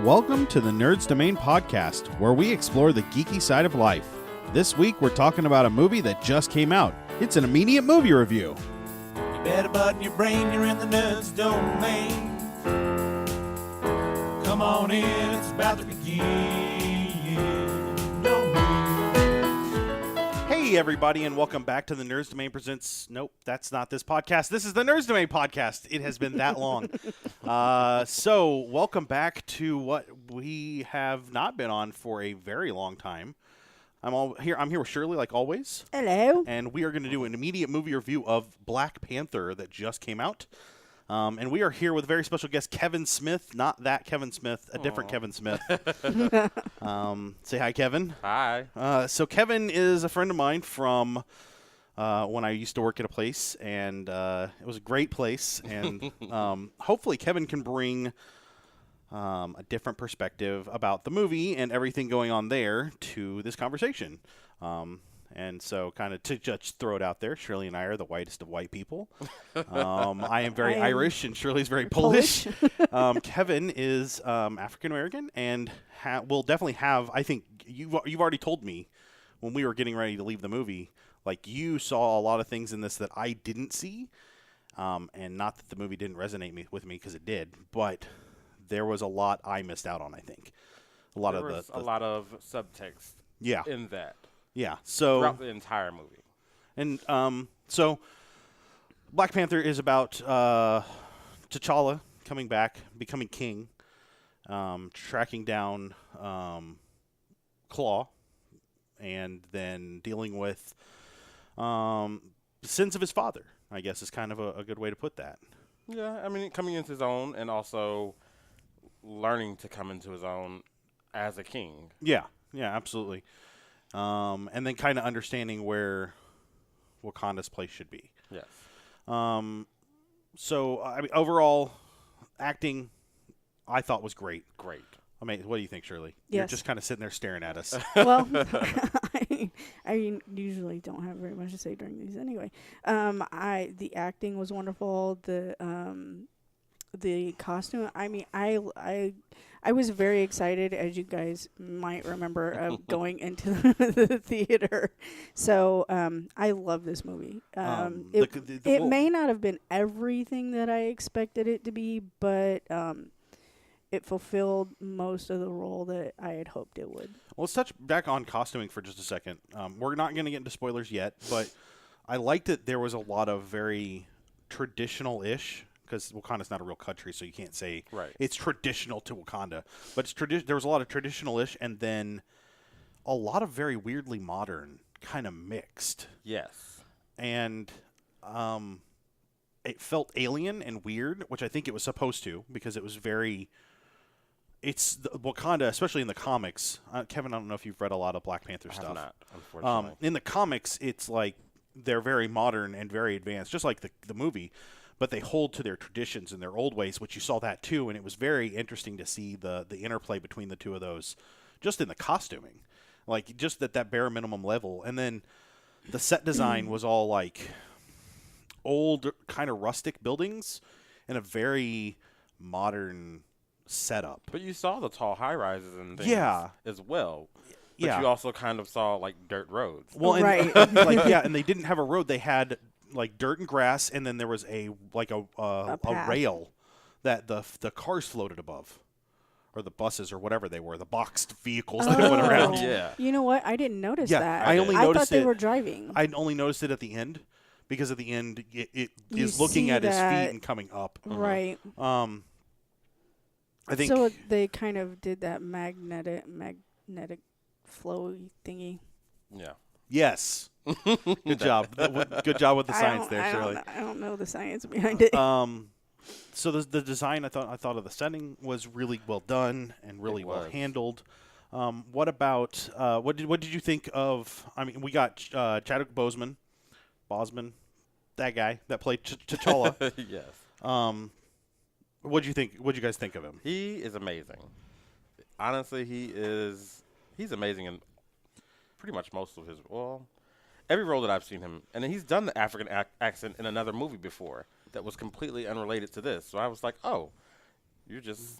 Welcome to the Nerds Domain podcast, where we explore the geeky side of life. This week, we're talking about a movie that just came out. It's an immediate movie review. You better button your brain, you're in the Nerds Domain. Come on in, it's about to begin. Hey, everybody, and welcome back to the Nerds Domain presents... Nope, that's not this podcast. This is the Nerds Domain podcast. It has been that long. So, welcome back to what we have not been on for a very long time. I'm here with Shirley, like always. Hello. And we are going to do an immediate movie review of Black Panther that just came out. And we are here with a very special guest, Kevin Smith. Not that Kevin Smith, a different Kevin Smith. Say hi, Kevin. Hi. So Kevin is a friend of mine from when I used to work at a place, and it was a great place. And hopefully Kevin can bring a different perspective about the movie and everything going on there to this conversation. And so kind of to just throw it out there, Shirley and I are the whitest of white people. I am very Irish, and Shirley's very Polish. Kevin is African-American and will definitely have, I think, you've already told me when we were getting ready to leave the movie, like you saw a lot of things in this that I didn't see. And not that the movie didn't resonate with me, because it did, but there was a lot I missed out on, I think. A lot of subtext in that. Yeah, so throughout the entire movie. And so Black Panther is about T'Challa coming back, becoming king, tracking down Claw, and then dealing with sins of his father, I guess is kind of a good way to put that. Yeah, I mean, coming into his own and also learning to come into his own as a king. Yeah, absolutely. And then kind of understanding where Wakanda's place should be. Yes. So, I mean, overall, acting, I thought was great. Great. I mean, what do you think, Shirley? Yes. You're just kind of sitting there staring at us. Well, I usually don't have very much to say during these anyway. The acting was wonderful. The costume. I mean, I was very excited, as you guys might remember, of going into the theater. So I love this movie. It may not have been everything that I expected it to be, but it fulfilled most of the role that I had hoped it would. Well, let's touch back on costuming for just a second. We're not going to get into spoilers yet, but I liked that there was a lot of very traditional-ish, because Wakanda's not a real country, so you can't say it's traditional to Wakanda. But there was a lot of traditional-ish, and then a lot of very weirdly modern, kind of mixed. Yes. And it felt alien and weird, which I think it was supposed to, because it was very... It's Wakanda, especially in the comics. Kevin, I don't know if you've read a lot of Black Panther stuff. I have not, unfortunately. In the comics, it's like they're very modern and very advanced, just like the movie. But they hold to their traditions and their old ways, which you saw that too, and it was very interesting to see the interplay between the two of those, just in the costuming, like just at that bare minimum level. And then the set design was all like old, kind of rustic buildings in a very modern setup. But you saw the tall high-rises and things as well. But you also kind of saw like dirt roads. Well, and, right. And they didn't have a road. They had like dirt and grass, and then there was a rail that the cars floated above, or the buses or whatever they were, the boxed vehicles that went around. Yeah. You know what? I didn't notice that. I thought they were driving. I only noticed it at the end, because at the end it is looking see at his that. feet and coming up. Right. I think so. They kind of did that magnetic flow thingy. Yeah. Yes. Good job. Good job with the science there, Shirley. I don't know the science behind it. So the design, I thought of the setting was really well done and really well handled. What about what did you think of? I mean, we got Chadwick Boseman, that guy that played T'Challa. Yes. What did you think? What did you guys think of him? He is amazing. Honestly, he's amazing in pretty much most of his every role that I've seen him. And then he's done the African accent in another movie before that was completely unrelated to this. So I was like, oh, you're just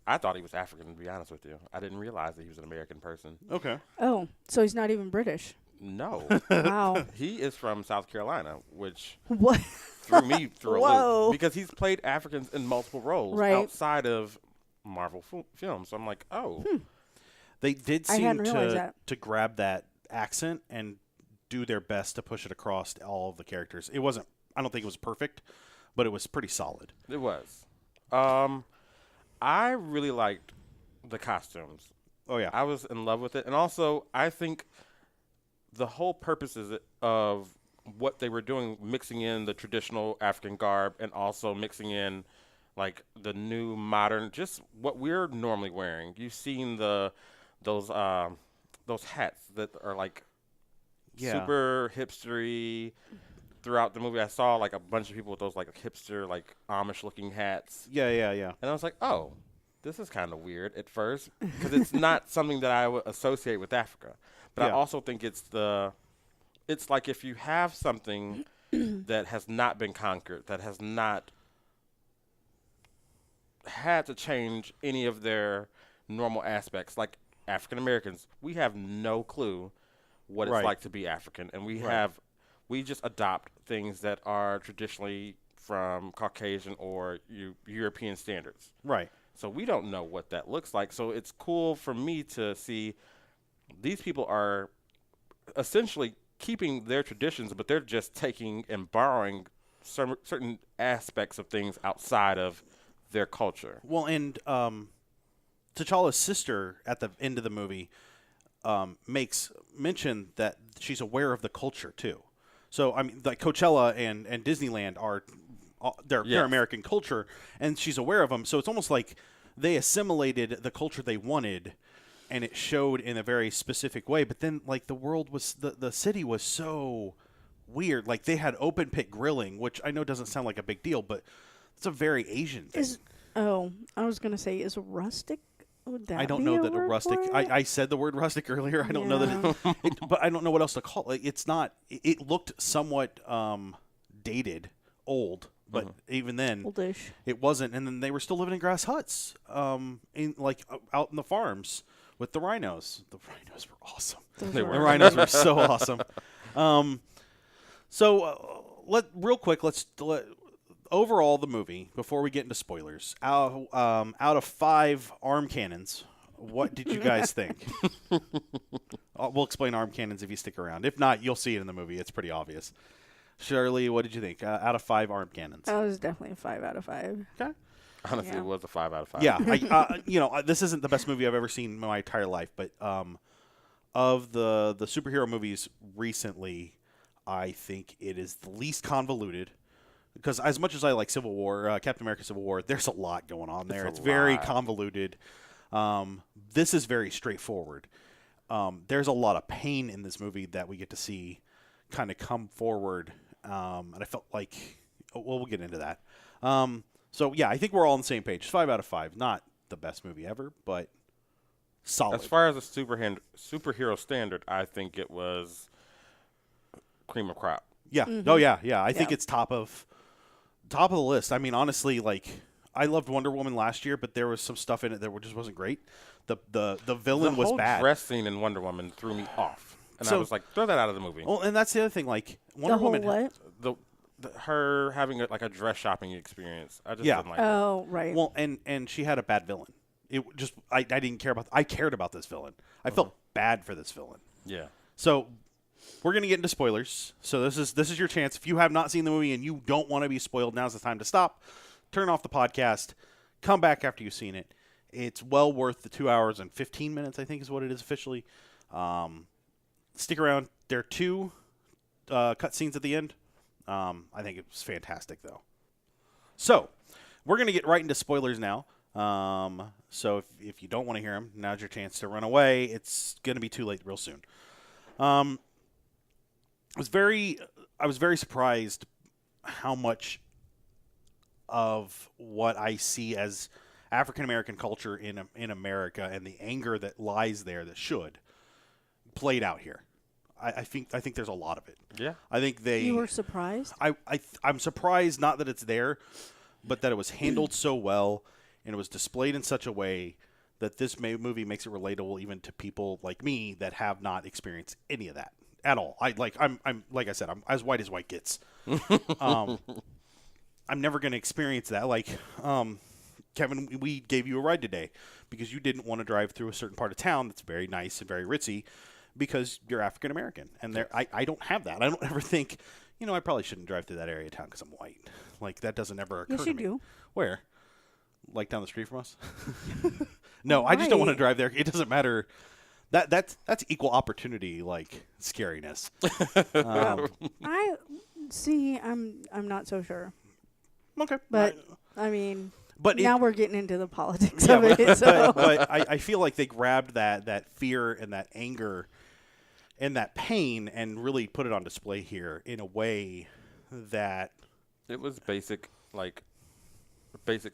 I thought he was African, to be honest with you. I didn't realize that he was an American person. Okay. Oh, so he's not even British. No. Wow. He is from South Carolina, which What? threw me through a Whoa. loop. Because he's played Africans in multiple roles Right. outside of Marvel films. So I'm like, oh. They did I seem hadn't realized to that. grab that accent and do their best to push it across all of the characters. It wasn't. I don't think it was perfect, but it was pretty solid. It was. I really liked the costumes. Oh yeah. I was in love with it. And also, I think the whole purposes of what they were doing, mixing in the traditional African garb and also mixing in like the new modern, just what we're normally wearing. You've seen those hats that are like super hipstery throughout the movie. I saw like a bunch of people with those like hipster, like Amish looking hats. Yeah. And I was like, oh, this is kind of weird at first because it's not something that I would associate with Africa. But I also think it's like if you have something that has not been conquered, that has not had to change any of their normal aspects. Like African Americans, we have no clue what it's like to be African. And we just adopt things that are traditionally from Caucasian or European standards. Right. So we don't know what that looks like. So it's cool for me to see these people are essentially keeping their traditions, but they're just taking and borrowing certain aspects of things outside of their culture. Well, and T'Challa's sister at the end of the movie makes mention that she's aware of the culture too. So I mean, like Coachella and Disneyland are they're American culture, and she's aware of them. So it's almost like they assimilated the culture they wanted, and it showed in a very specific way. But then, like, the world was the city was so weird. Like, they had open pit grilling, which I know doesn't sound like a big deal, but it's a very Asian thing. I was gonna say, is rustic? Would that I don't be know a that a word rustic. for it? I said the word rustic earlier. I don't know that, but I don't know what else to call it. It's not. It looked somewhat dated, old, but even then, Oldish. it wasn't. And then they were still living in grass huts, in like out in the farms with the rhinos. The rhinos were awesome. Those were The rhinos were so awesome. Let's overall the movie before we get into spoilers. Out of 5 arm cannons, what did you guys think? We'll explain arm cannons if you stick around. If not, you'll see it in the movie. It's pretty obvious. Shirley, what did you think? Out of 5 arm cannons. That was definitely a 5 out of 5. Okay. Honestly, Yeah. it was a 5 out of 5. Yeah, this isn't the best movie I've ever seen in my entire life, but of the superhero movies recently, I think it is the least convoluted. Because as much as I like Civil War, Captain America Civil War, there's a lot going on there. It's very convoluted. This is very straightforward. There's a lot of pain in this movie that we get to see kind of come forward. And I felt like, we'll get into that. So, yeah, I think we're all on the same page. 5 out of 5. Not the best movie ever, but solid. As far as a superhero standard, I think it was cream of crop. Yeah. Mm-hmm. Oh, yeah. I think it's top of the list. I mean, honestly, like, I loved Wonder Woman last year, but there was some stuff in it that just wasn't great. The villain was bad. The whole dress scene in Wonder Woman threw me off, and I was like, throw that out of the movie. Well, and that's the other thing. Like, Wonder Woman. What? Her having like a dress shopping experience. I just didn't like Oh, right. Well, and she had a bad villain. It just I didn't care about. I cared about this villain. I felt bad for this villain. Yeah. So we're gonna get into spoilers. So this is your chance. If you have not seen the movie and you don't want to be spoiled, now's the time to stop. Turn off the podcast. Come back after you've seen it. It's well worth the 2 hours and 15 minutes. I think is what it is officially. Stick around. There are 2 cut scenes at the end. I think it was fantastic, though. So, we're going to get right into spoilers now. So, if you don't want to hear them, now's your chance to run away. It's going to be too late real soon. I was very surprised how much of what I see as African American culture in America and the anger that lies there that should played out here. I think there's a lot of it. Yeah. I think You were surprised? I'm surprised not that it's there, but that it was handled so well, and it was displayed in such a way that this movie makes it relatable even to people like me that have not experienced any of that at all. I'm like I said, I'm as white as white gets. I'm never going to experience that. Like, Kevin, we gave you a ride today because you didn't want to drive through a certain part of town that's very nice and very ritzy because you're African American. And I don't have that. I don't ever think, I probably shouldn't drive through that area of town because I'm white. Like, that doesn't ever occur to me. Yes, you do. Where? Like down the street from us? No, I just don't want to drive there. It doesn't matter. That's equal opportunity, like, scariness. I see. I'm not so sure. Okay. But I mean, but now we're getting into the politics of it. So. But I feel like they grabbed that fear and that anger and that pain and really put it on display here in a way that it was basic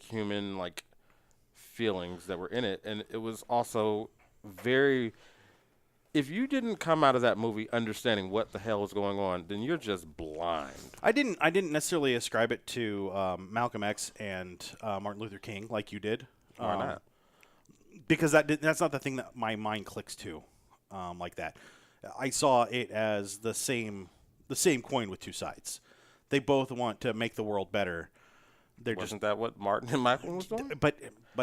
human feelings that were in it, and it was also very. If you didn't come out of that movie understanding what the hell is going on, then you're just blind. I didn't necessarily ascribe it to Malcolm X and Martin Luther King like you did. Why not? Because that's not the thing that my mind clicks to like that. I saw it as the same coin with two sides. They both want to make the world better. Wasn't that what Martin and Michael was doing? But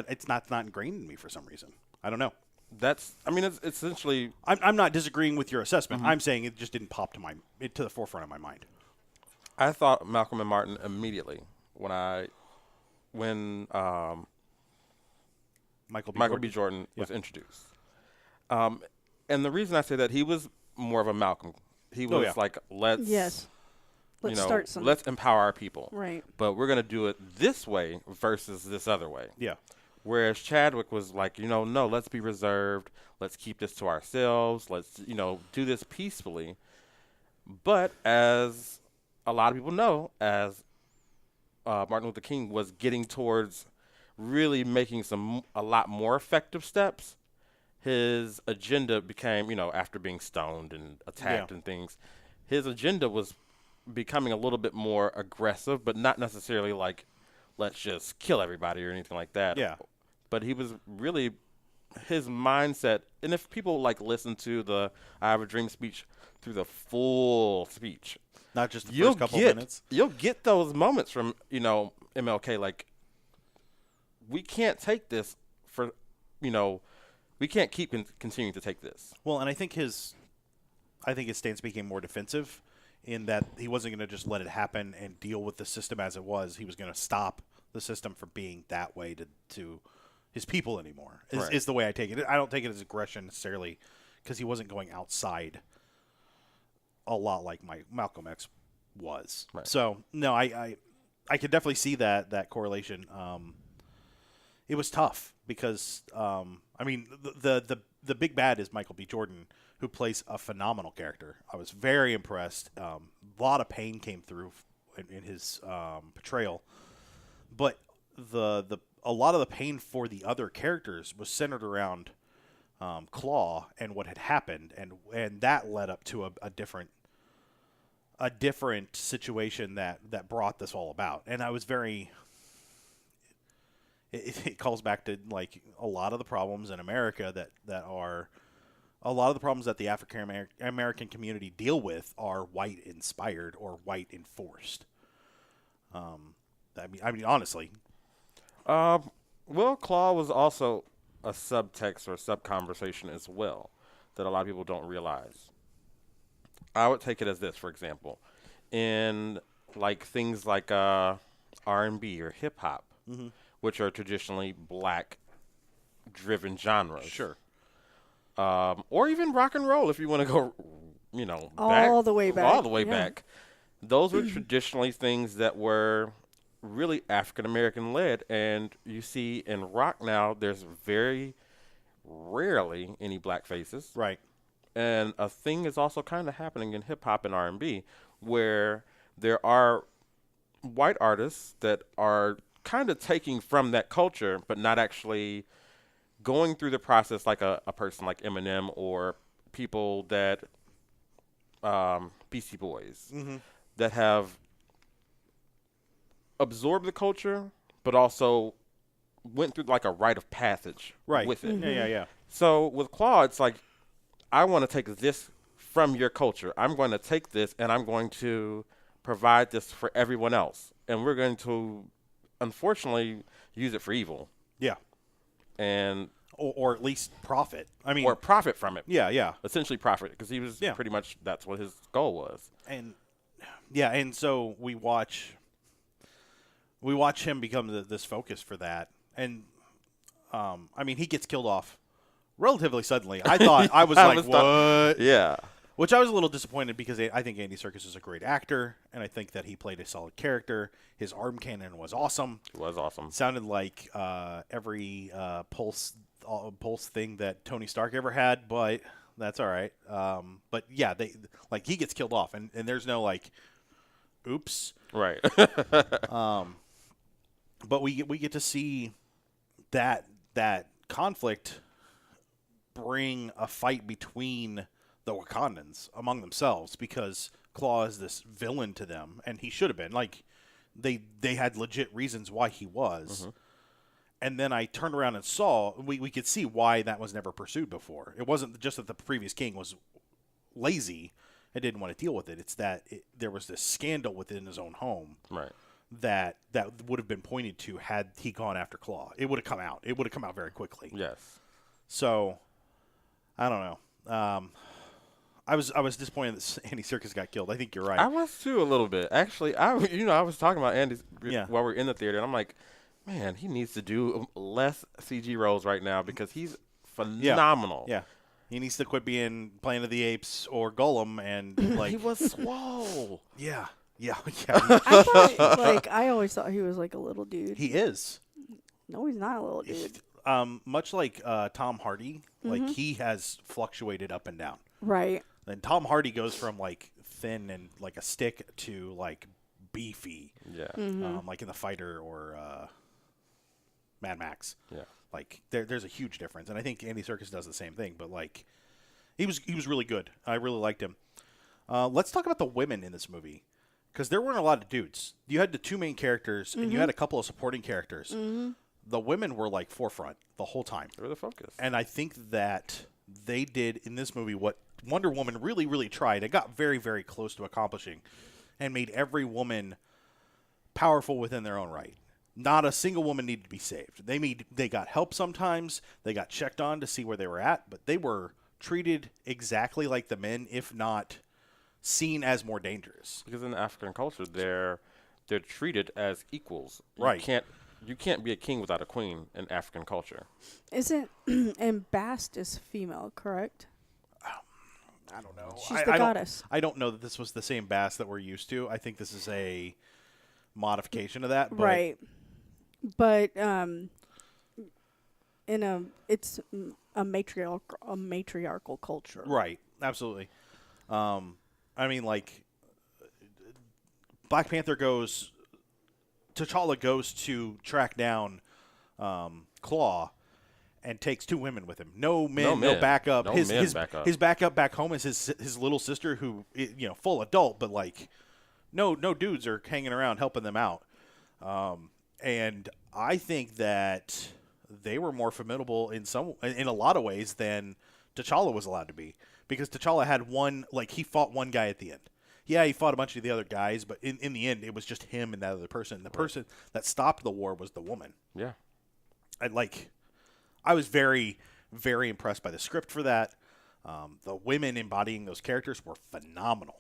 it's not ingrained in me for some reson. I don't know. It's essentially. I'm not disagreeing with your assessment. I'm saying it just didn't pop to the forefront of my mind. I thought Malcolm and Martin immediately when Michael B. Jordan was introduced. And the reason I say that, he was more of a Malcolm. He was let's start something. Let's empower our people. Right. But we're going to do it this way versus this other way. Yeah. Whereas Chadwick was like, no, let's be reserved. Let's keep this to ourselves. Let's, do this peacefully. But as a lot of people know, as Martin Luther King was getting towards really making a lot more effective steps, his agenda became, after being stoned and attacked and things, his agenda was becoming a little bit more aggressive, but not necessarily like, let's just kill everybody or anything like that. Yeah. But he was really, his mindset, and if people listen to the I Have a Dream speech through the full speech, not just the first couple minutes, you'll get those moments from, MLK, like, we can't take this for, we can't keep continuing to take this. Well, and I think his stance became more defensive in that he wasn't going to just let it happen and deal with the system as it was. He was going to stop the system from being that way to his people anymore, is the way I take it. I don't take it as aggression necessarily because he wasn't going outside a lot like Malcolm X was. Right. So, no, I could definitely see that correlation. It was tough because, the big bad is Michael B. Jordan, who plays a phenomenal character. I was very impressed. A lot of pain came through in his portrayal, but a lot of the pain for the other characters was centered around Claw and what had happened, and that led up to a different situation that brought this all about. And I was very. It calls back to a lot of the problems in America that are a lot of the problems that the African American community deal with are white inspired or white enforced. Honestly. Well, Claw was also a subtext or sub-conversation as well that a lot of people don't realize. I would take it as this, for example. In things like R&B or hip-hop, which are traditionally black-driven genres. Sure. Or even rock and roll if you want to go, all the way back. All the way back. Those were traditionally things that were really African-American led, and you see in rock now there's very rarely any black faces. Right. And a thing is also kind of happening in hip-hop and R&B where there are white artists that are kind of taking from that culture but not actually going through the process like a person like Eminem or people that Beastie Boys that have absorb the culture, but also went through like a rite of passage Right. with it. Yeah. So with Claw, it's like, I want to take this from your culture. I'm going to take this and I'm going to provide this for everyone else. And we're going to, unfortunately, use it for evil. Yeah. And Or at least profit. I mean, or profit from it. yeah. Essentially profit, because he was pretty much, that's what his goal was. And so we watch him become this focus for that. And I mean, he gets killed off relatively suddenly. I thought I was like, what? Yeah. Which I was a little disappointed, because I think Andy Serkis is a great actor, and I think that he played a solid character. His arm cannon was awesome. It was awesome. Sounded like every pulse thing that Tony Stark ever had, but that's all right. But yeah, he gets killed off, and there's no like, oops. Right. But we get to see that conflict bring a fight between the Wakandans among themselves, because Claw is this villain to them, and he should have been. Like, they had legit reasons why he was. Mm-hmm. And then I turned around and saw, we could see why that was never pursued before. It wasn't just that the previous king was lazy and didn't want to deal with it. It's that there was this scandal within his own home. Right. That would have been pointed to had he gone after Claw. It would have come out. It would have come out very quickly. Yes. So, I don't know. I was disappointed that Andy Serkis got killed. I think you're right. I was too, a little bit. Actually, I was talking about Andy while we are in the theater, and I'm like, man, he needs to do less CG roles right now, because he's phenomenal. Yeah. He needs to quit being Planet of the Apes or Gollum, and like he was swole. Yeah. I thought, I always thought he was like a little dude. He is. No, he's not a little dude. Much like Tom Hardy, like he has fluctuated up and down. Right. And Tom Hardy goes from like thin and like a stick to like beefy. Yeah. Like in The Fighter or Mad Max. Yeah. Like there's a huge difference, and I think Andy Serkis does the same thing. But like, he was really good. I really liked him. Let's talk about the women in this movie, because there weren't a lot of dudes. You had the two main characters, and you had a couple of supporting characters. The women were like forefront the whole time. They were the focus. And I think that they did in this movie what Wonder Woman really, really tried. It got very, very close to accomplishing, and made every woman powerful within their own right. Not a single woman needed to be saved. They got help sometimes. They got checked on to see where they were at, but they were treated exactly like the men, if not seen as more dangerous. Because in African culture, they're treated as equals. Right. You can't be a king without a queen in African culture. Isn't and Bast is female, correct? I don't know. She's the goddess. I don't know that this was the same Bass that we're used to. I think this is a modification of that. But Right. But it's a matriarchal culture. Right. Absolutely. I mean, like, Black Panther T'Challa goes to track down Claw, and takes two women with him. No backup. No his backup. His backup back home is his little sister, who, full adult, but like no dudes are hanging around helping them out. And I think that they were more formidable in a lot of ways than T'Challa was allowed to be, because T'Challa had he fought one guy at the end. Yeah, he fought a bunch of the other guys, but in the end, it was just him and that other person. The person that stopped the war was the woman. Yeah. I was very, very impressed by the script for that. The women embodying those characters were phenomenal.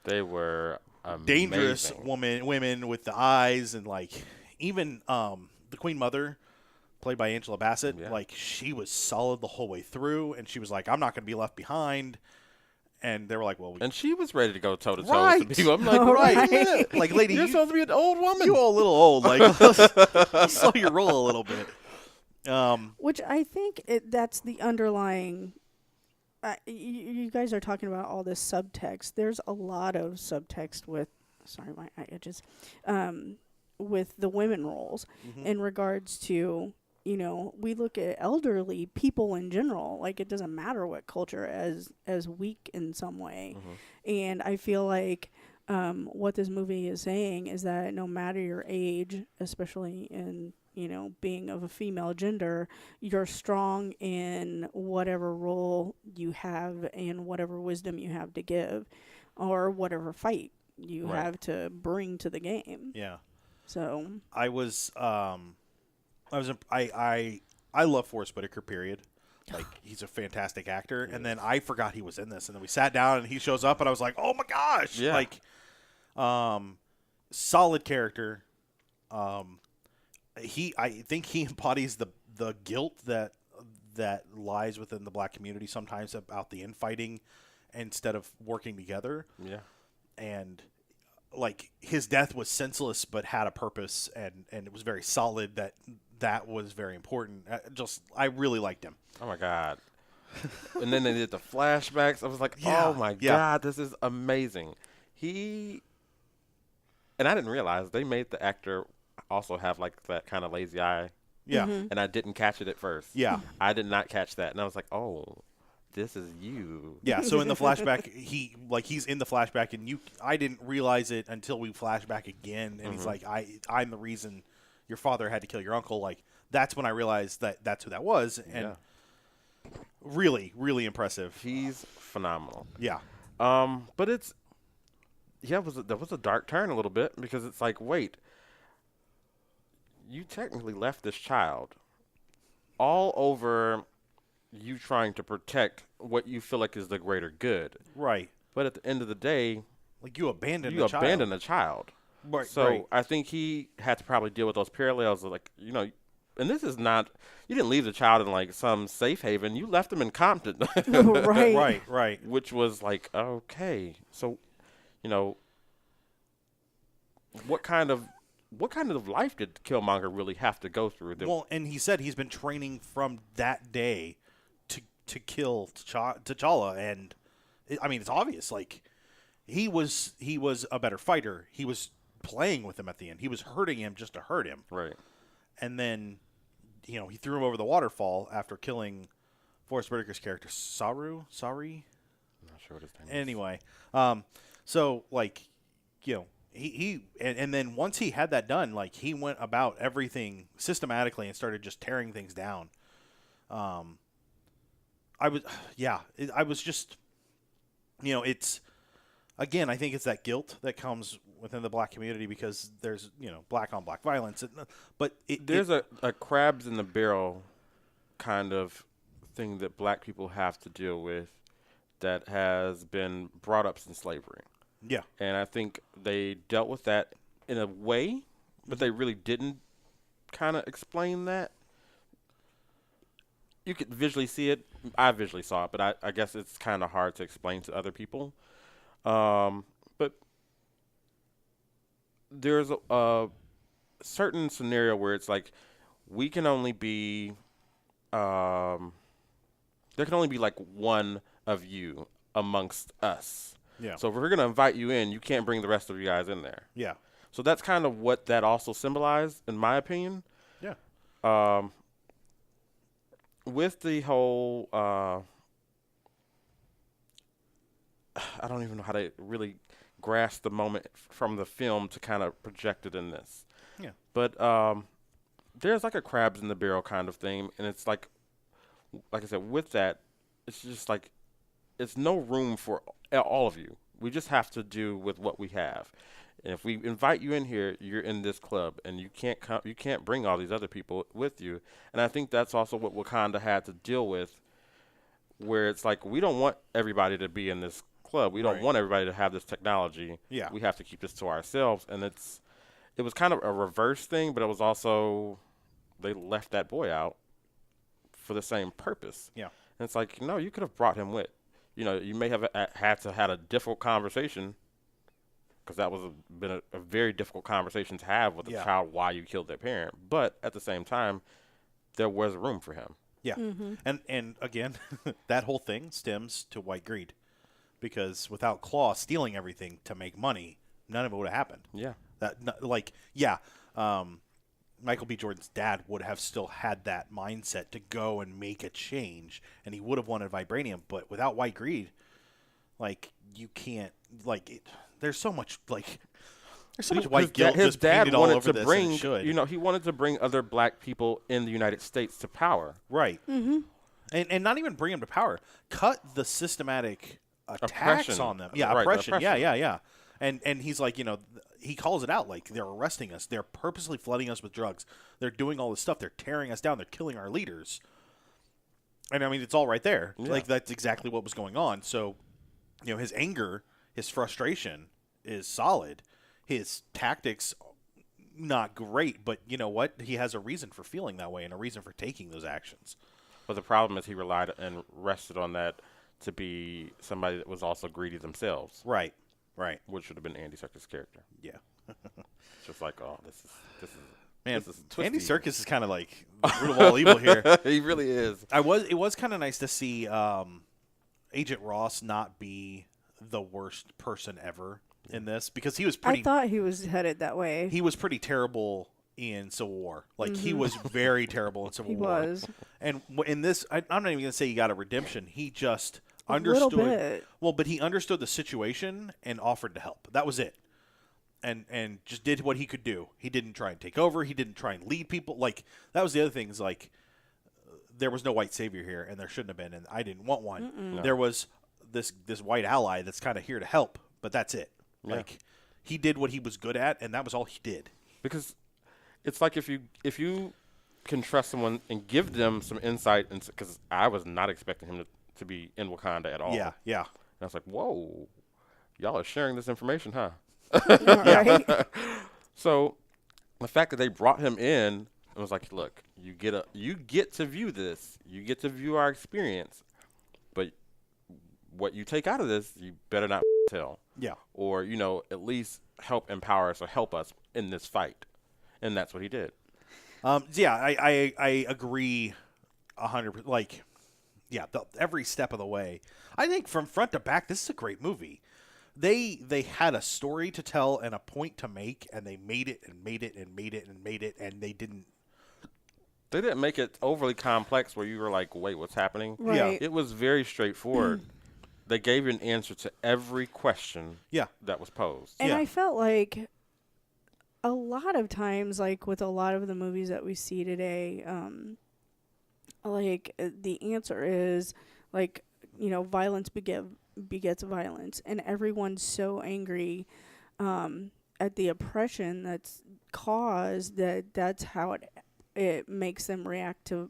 They were amazing. Dangerous women with the eyes, and even the Queen Mother, played by Angela Bassett, she was solid the whole way through, and she was like, "I'm not going to be left behind." And they were like, "Well," and she was ready to go toe to toe right. with the people. I'm like, right, like, lady, you're supposed to be an old woman. You all a little old, slow your roll a little bit. Which I think that's the underlying. You guys are talking about all this subtext. There's a lot of subtext with. Sorry, my eye itches. With the women roles, in regards to, we look at elderly people in general, like, it doesn't matter what culture, as weak in some way. And I feel like what this movie is saying is that no matter your age, especially in, being of a female gender, you're strong in whatever role you have and whatever wisdom you have to give, or whatever fight you Right. have to bring to the game. Yeah. So I love Forrest Whitaker, period. Like, he's a fantastic actor. And then I forgot he was in this. And then we sat down and he shows up and I was like, oh my gosh. Yeah. Like, solid character. I think he embodies the guilt that lies within the black community sometimes about the infighting instead of working together. Yeah. And like, his death was senseless but had a purpose, and it was very solid. That was very important. I really liked him. Oh my God. And then they did the flashbacks. I was like, Yeah, oh my yeah. God, this is amazing. And I didn't realize they made the actor also have like that kind of lazy eye. Yeah. And I didn't catch it at first. Yeah. I did not catch that. And I was like, oh, this is you. Yeah, so in the flashback, he's in the flashback, and I didn't realize it until we flash back again, and he's like, I'm the reason your father had to kill your uncle. Like, that's when I realized that's who that was, and really, really impressive. He's phenomenal. Yeah. But that was a dark turn a little bit, because it's like, wait, you technically left this child all over you trying to protect what you feel like is the greater good. Right. But at the end of the day, Like, you abandoned you a child. abandon a child. Right, So right. I think he had to probably deal with those parallels of, like, and this is not, you didn't leave the child in like some safe haven. You left him in Compton. Right. Right. Which was like, okay. So, what kind of life did Killmonger really have to go through? Well, and he said he's been training from that day to kill T'Challa, and it's obvious. Like, he was a better fighter. He was playing with him at the end. He was hurting him just to hurt him. Right. And then, he threw him over the waterfall after killing Forrest Whitaker's character, Sari. I'm not sure what his name is. Anyway, so, like, he and then once he had that done, like, he went about everything systematically and started just tearing things down. I was just, it's, again, I think it's that guilt that comes within the black community because there's, black on black violence. But there's a crabs in the barrel kind of thing that black people have to deal with that has been brought up since slavery. Yeah. And I think they dealt with that in a way, but they really didn't kind of explain that. You could visually see it. I visually saw it, but I guess it's kind of hard to explain to other people. But there's a certain scenario where it's like we can only be there can only be like one of you amongst us. Yeah. So if we're going to invite you in, you can't bring the rest of you guys in there. Yeah. So that's kind of what that also symbolized, in my opinion. Yeah. With the whole, I don't even know how to really grasp the moment from the film to kind of project it in this. Yeah. But there's like a crabs in the barrel kind of thing, and it's like I said, with that, it's just like it's no room for all of you. We just have to do with what we have. And if we invite you in here, you're in this club, and you can't come. You can't bring all these other people with you. And I think that's also what Wakanda had to deal with, where it's like we don't want everybody to be in this club. We don't Right. want everybody to have this technology. Yeah. We have to keep this to ourselves. And it was kind of a reverse thing, but it was also they left that boy out for the same purpose. Yeah. And it's like, no, you could have brought him with. You may have had a difficult conversation, because that was been a very difficult conversation to have with a Yeah. child why you killed their parent. But at the same time, there was room for him. Yeah. And again, that whole thing stems to white greed, because without Claw stealing everything to make money, none of it would have happened. Yeah. Michael B. Jordan's dad would have still had that mindset to go and make a change, and he would have wanted vibranium. But without white greed, like, you can't, like, there's so much there's so much His white guilt his just dad painted all wanted over to this. bring, And it should. he wanted to bring other black people in the United States to power. Right. Mm-hmm. And not even bring them to power. Cut the systematic attacks Oppression. on them. Yeah, Right, the oppression. oppression. Yeah. And he's like, he calls it out like they're arresting us. They're purposely flooding us with drugs. They're doing all this stuff. They're tearing us down. They're killing our leaders. And I mean, it's all right there. Yeah. Like that's exactly what was going on. So, his anger, his frustration is solid. His tactics, not great, but you know what? He has a reason for feeling that way and a reason for taking those actions. But the problem is he relied and rested on that to be somebody that was also greedy themselves, Right. which should have been Andy Serkis' character. Yeah. It's just like, oh, this is Man, this is twisty. Andy Serkis is kind of like the root of all evil here. He really is. It was kind of nice to see Agent Ross not be the worst person ever in this because he was pretty. I thought he was headed that way. He was pretty terrible in Civil War. Like he was very terrible in Civil He War. was. And in this, I'm not even gonna say he got a redemption. He just A understood. little bit. Well, but he understood the situation and offered to help. That was it. And just did what he could do. He didn't try and take over. He didn't try and lead people. Like that was the other thing. Is like there was no white savior here, and there shouldn't have been. And I didn't want one. No. There was this white ally that's kind of here to help, but that's it. Yeah. Like he did what he was good at, and that was all he did. Because it's like if you can trust someone and give them some insight, because I was not expecting him to be in Wakanda at all. Yeah. And I was like, whoa, y'all are sharing this information, huh? Right? So the fact that they brought him in, it was like, look, you get to view this, you get to view our experience, but what you take out of this, you better not tell. Yeah. Or at least help empower us or help us in this fight, and that's what he did. Yeah, I agree 100%. Like, yeah, every step of the way. I think from front to back, this is a great movie. They had a story to tell and a point to make, and they made it and made it and made it and made it, and they didn't. They didn't make it overly complex where you were like, wait, what's happening? Right. It was very straightforward. They gave you an answer to every question that was posed. And Yeah. I felt like a lot of times, like with a lot of the movies that we see today, the answer is like, violence begets violence, and everyone's so angry at the oppression that's caused that's how it makes them react to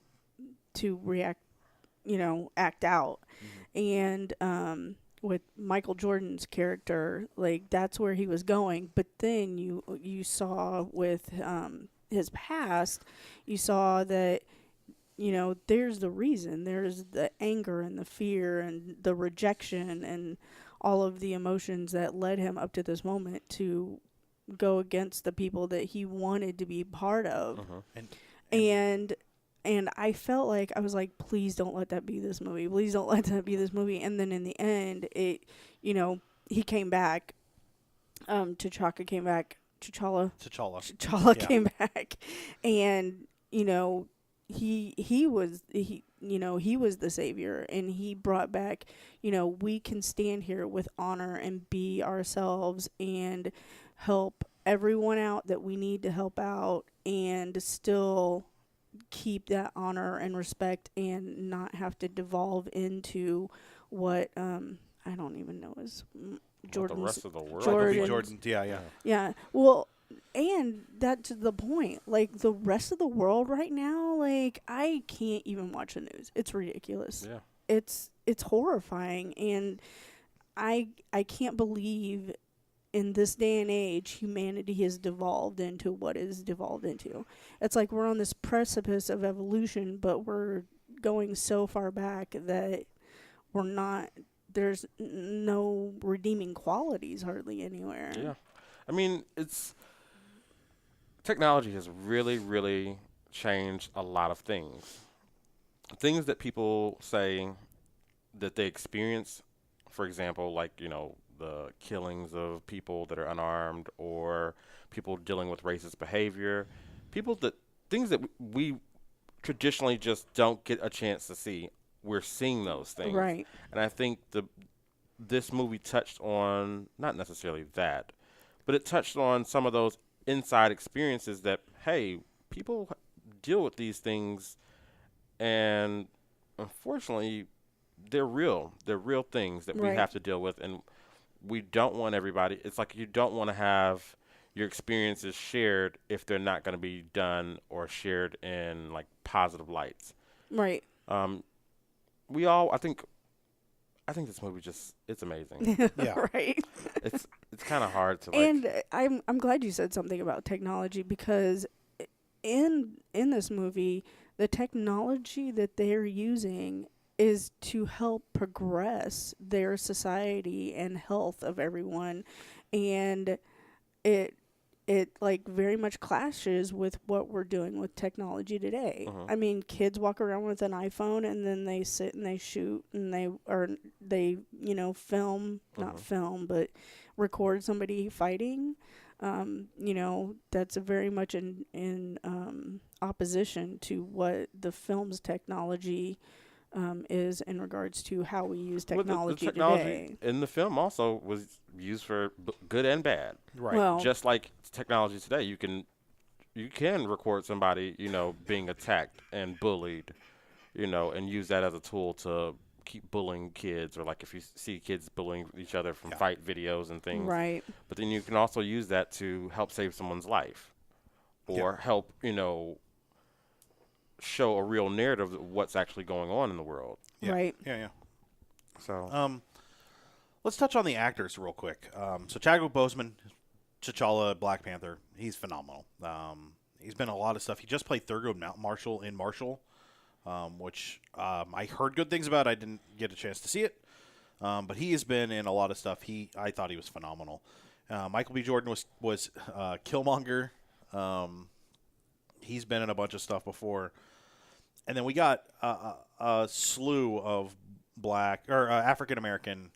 act out. And with Michael Jordan's character, like that's where he was going. But then you saw with his past, you saw that there's the reason, there's the anger and the fear and the rejection and all of the emotions that led him up to this moment to go against the people that he wanted to be part of. And I felt like, I was like, please don't let that be this movie. Please don't let that be this movie. And then in the end, he came back. T'Chaka came back. T'Challa came back. And, he was the savior. And he brought back, we can stand here with honor and be ourselves and help everyone out that we need to help out and still keep that honor and respect and not have to devolve into what I don't even know is Jordan's. The rest of the world. Jordan's, yeah. Yeah. Well, and that's the point. Like the rest of the world right now, like I can't even watch the news. It's ridiculous. Yeah. It's horrifying, and I can't believe in this day and age, humanity has devolved into what is devolved into. It's like we're on this precipice of evolution, but we're going so far back that we're not, there's no redeeming qualities hardly anywhere. Yeah. I mean, technology has really, really changed a lot of things. Things that people say that they experience, for example, like, the killings of people that are unarmed or people dealing with racist behavior, things that we traditionally just don't get a chance to see. We're seeing those things. Right. And I think this movie touched on, not necessarily that, but it touched on some of those inside experiences that, hey, people deal with these things, and unfortunately, they're real. They're real things that we Right. have to deal with, and we don't want everybody. It's like you don't want to have your experiences shared if they're not going to be done or shared in like positive lights. Right. We all, I think this movie it's amazing. Yeah. Right. it's kind of hard to like. And I'm glad you said something about technology, because in this movie, the technology that they're using is to help progress their society and health of everyone, and it like very much clashes with what we're doing with technology today. I mean, kids walk around with an iPhone and then they sit and they shoot and they film, not film, but record somebody fighting. That's very much in opposition to what the film's technology is in regards to how we use Well, technology, the technology today. in the film also was used for good and bad. Right. Well, Just like technology today, you can record somebody, being attacked and bullied, and use that as a tool to keep bullying kids, or like if you see kids bullying each other from fight videos and things. right. But then you can also use that to help save someone's life, or help, show a real narrative of what's actually going on in the world. Yeah. Right. Yeah. So Let's touch on the actors real quick. So Chadwick Boseman, T'Challa, Black Panther, he's phenomenal. He's been in a lot of stuff. He just played Thurgood Marshall in Marshall, which I heard good things about. I didn't get a chance to see it, but he has been in a lot of stuff. I thought he was phenomenal. Michael B. Jordan was Killmonger. He's been in a bunch of stuff before. And then we got a slew of black or African-American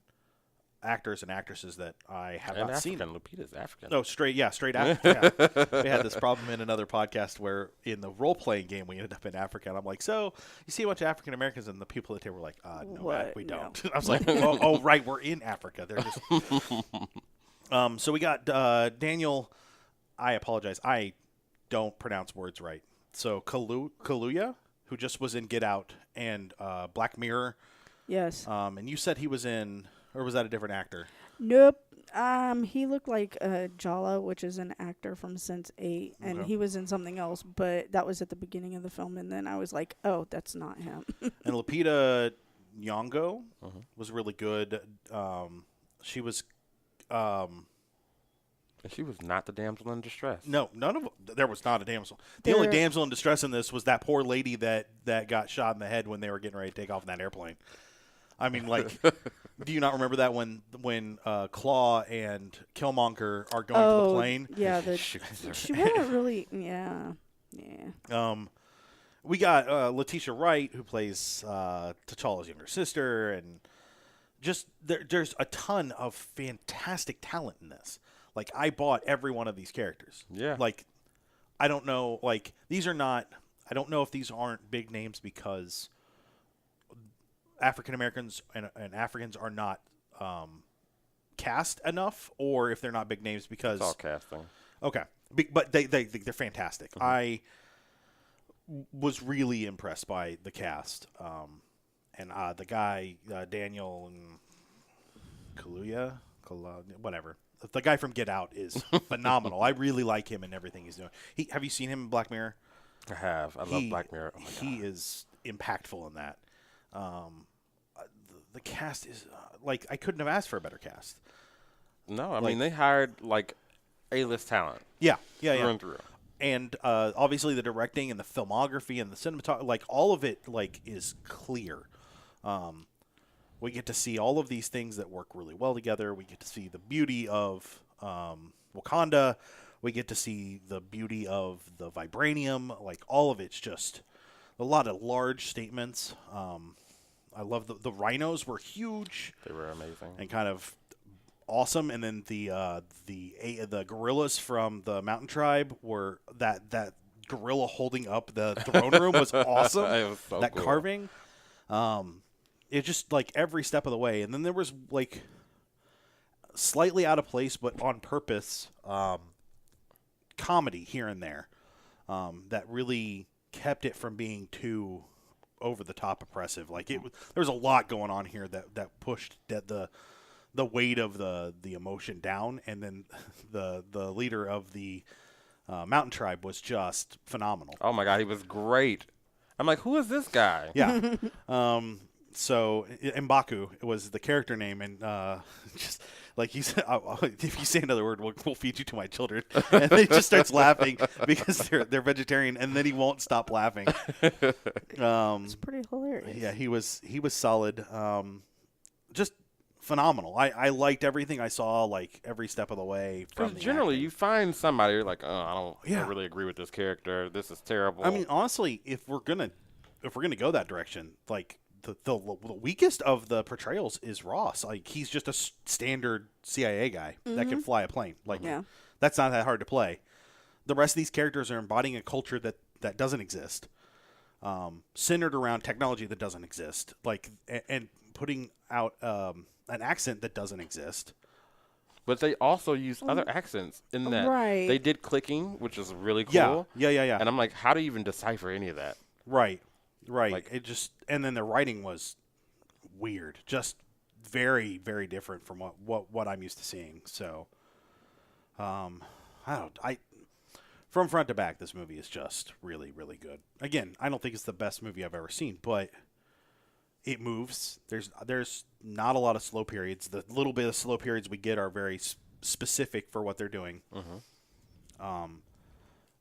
actors and actresses that I have and not seen. Lupita's African. No, straight African. Yeah. We had this problem in another podcast where in the role-playing game we ended up in Africa. And I'm like, so you see a bunch of African-Americans, and the people at the table were like, no, What? we No. don't. I was like, oh, right, we're in Africa. They're just... So we got Daniel, I apologize, I don't pronounce words right. So Kaluuya, who just was in Get Out and Black Mirror. Yes. And you said he was in, or was that a different actor? Nope. He looked like Jala, which is an actor from Sense8, and Okay. he was in something else, but that was at the beginning of the film, and then I was like, oh, that's not him. And Lupita Nyong'o was really good. She was... And she was not the damsel in distress. No, there was not a damsel. The only There- damsel in distress in this was that poor lady that got shot in the head when they were getting ready to take off in that airplane. I mean, like, do you not remember that when Claw and Killmonger are going to the plane? Yeah, Shoot her. she wasn't really, yeah. We got Letitia Wright, who plays T'Challa's younger sister, and just there's a ton of fantastic talent in this. Like, I bought every one of these characters. Yeah. Like, I don't know, like, these are not, I don't know if these aren't big names because African Americans and Africans are not cast enough, or if they're not big names because... It's all casting. Okay. But they're fantastic. I was really impressed by the cast. And the guy, Daniel Kaluuya, whatever. The guy from Get Out is phenomenal. I really like him and everything he's doing. Have you seen him in Black Mirror? I have. I love Black Mirror. Oh my He God. is impactful in that. The cast is like, I couldn't have asked for a better cast. No, I mean, they hired, like, A-list talent. Yeah. Through and through. And obviously the directing and the filmography and the cinematography, like, all of it, like, is clear. We get to see all of these things that work really well together. We get to see the beauty of Wakanda. We get to see the beauty of the vibranium. Like, all of it's just a lot of large statements. I love the rhinos were huge They were amazing. and kind of awesome. And then the gorillas from the mountain tribe were that gorilla holding up the throne room was awesome. It was so that cool. carving. It just, like, every step of the way. And then there was, like, slightly out of place, but on purpose, comedy here and there that really kept it from being too over the top oppressive. Like there's a lot going on here that pushed the weight of the emotion down, and then the leader of the mountain tribe was just phenomenal. Oh my God, he was great. I'm like, who is this guy? Yeah. So M'Baku was the character name, and just like he said, if you say another word, we'll feed you to my children. And then he just starts laughing because they're vegetarian, and then he won't stop laughing. It's pretty hilarious. Yeah, he was solid. Just phenomenal. I liked everything I saw, like every step of the way. Because generally, you find somebody you're like, oh, I don't really agree with this character. This is terrible. I mean, honestly, if we're gonna go that direction, like the weakest of the portrayals is Ross. Like he's just a standard CIA guy that can fly a plane. Like that's not that hard to play. The rest of these characters are embodying a culture that doesn't exist, centered around technology that doesn't exist. Like and putting out an accent that doesn't exist. But they also use other accents in that. Right. They did clicking, which is really cool. Yeah. And I'm like, how do you even decipher any of that? Right. Like, It just, and then the writing was weird, just very, very different from what I'm used to seeing. So, from front to back, this movie is just really, really good. Again, I don't think it's the best movie I've ever seen, but it moves. There's not a lot of slow periods. The little bit of slow periods we get are very specific for what they're doing.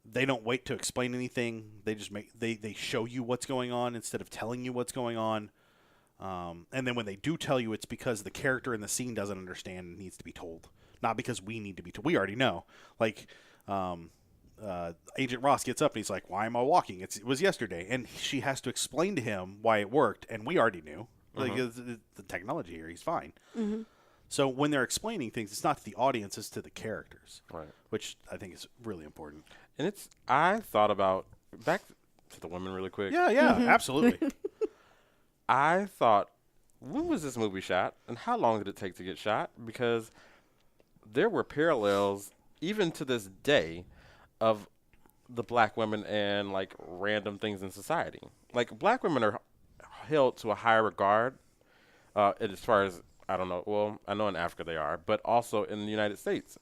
They don't wait to explain anything. They just they show you what's going on instead of telling you what's going on. And then when they do tell you, it's because the character in the scene doesn't understand and needs to be told, not because we need to be told. We already know. Like Agent Ross gets up and he's like, "Why am I walking? It was yesterday," and she has to explain to him why it worked, and we already knew. Like the technology here, he's fine. So when they're explaining things, it's not to the audience, it's to the characters, right. Which I think is really important. And I thought about, back to the women really quick. Yeah, absolutely. I thought, when was this movie shot, and how long did it take to get shot? Because there were parallels, even to this day, of the black women and, like, random things in society. Like, black women are held to a higher regard as far as, I don't know, well, I know in Africa they are, but also in the United States.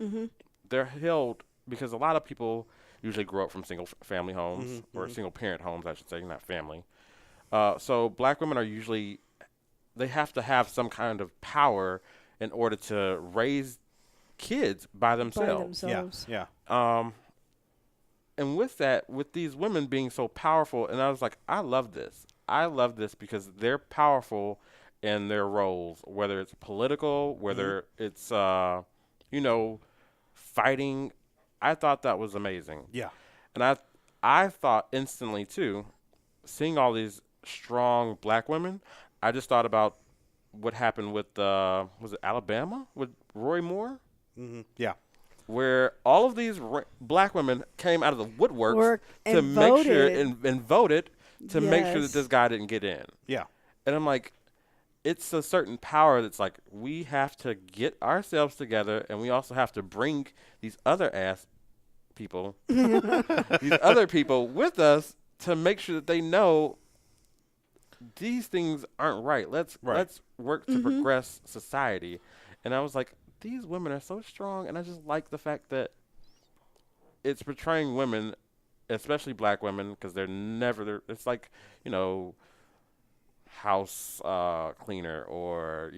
They're held, because a lot of people usually grow up from single-family homes, or single-parent homes, I should say, not family. So black women are usually, they have to have some kind of power in order to raise kids by themselves. Yeah. And with that, with these women being so powerful, and I was like, I love this. I love this because they're powerful in their roles, whether it's political, whether it's, fighting. I thought that was amazing. Yeah. And I thought instantly, too, seeing all these strong black women, I just thought about what happened with, was it Alabama with Roy Moore? Yeah. Where all of these black women came out of the woodworks to and make voted. sure and voted to make sure that Yes. this guy didn't get in. Yeah. And I'm like, it's a certain power that's like, we have to get ourselves together, and we also have to bring these other people, these other people with us to make sure that they know these things aren't right. Let's work to progress society. And I was like, these women are so strong, and I just like the fact that it's portraying women, especially black women, because it's like, house cleaner or,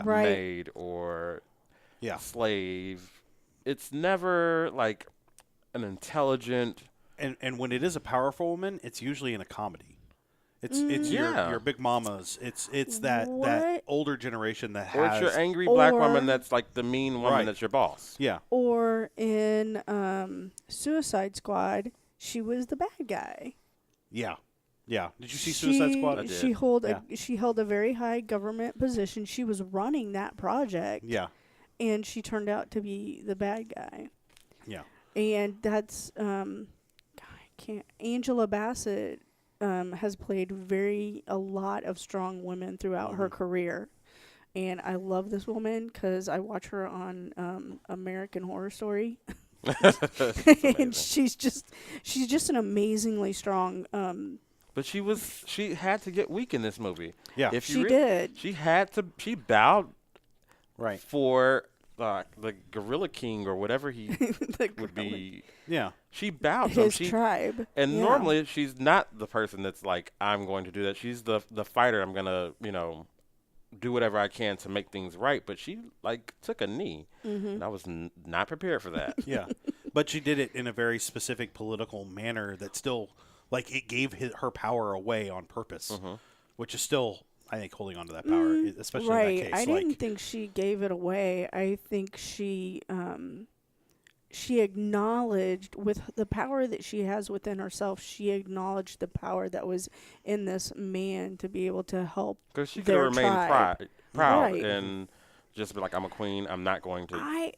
Right. maid or slave. It's never like an intelligent. And when it is a powerful woman, it's usually in a comedy. It's your big mamas. It's that older generation that has. Or it's your angry black Or- woman that's like the mean woman Right. that's your boss. Yeah. Or in Suicide Squad, she was the bad guy. Yeah. Yeah. Did you see Suicide Squad? I did. She held a very high government position. She was running that project. Yeah. And she turned out to be the bad guy. Yeah. And that's Angela Bassett has played a lot of strong women throughout her career. and I love this woman because I watch her on American Horror Story. And she's just an amazingly strong. But she had to get weak in this movie. Yeah. If She did. She bowed Right. for the Gorilla King or whatever he The would be. Yeah. She bowed to him. his tribe. And Yeah. normally she's not the person that's like, I'm going to do that. She's the fighter. I'm gonna do whatever I can to make things right. But she took a knee, and I was not prepared for that. Yeah. But she did it in a very specific political manner that still, it gave her power away on purpose, which is still, I think, holding on to that power, especially Right. in that case. I didn't think she gave it away. I think she acknowledged, with the power that she has within herself, she acknowledged the power that was in this man to be able to help Because she could their have remained tribe. proud Right. and just be like, I'm a queen. I'm not going to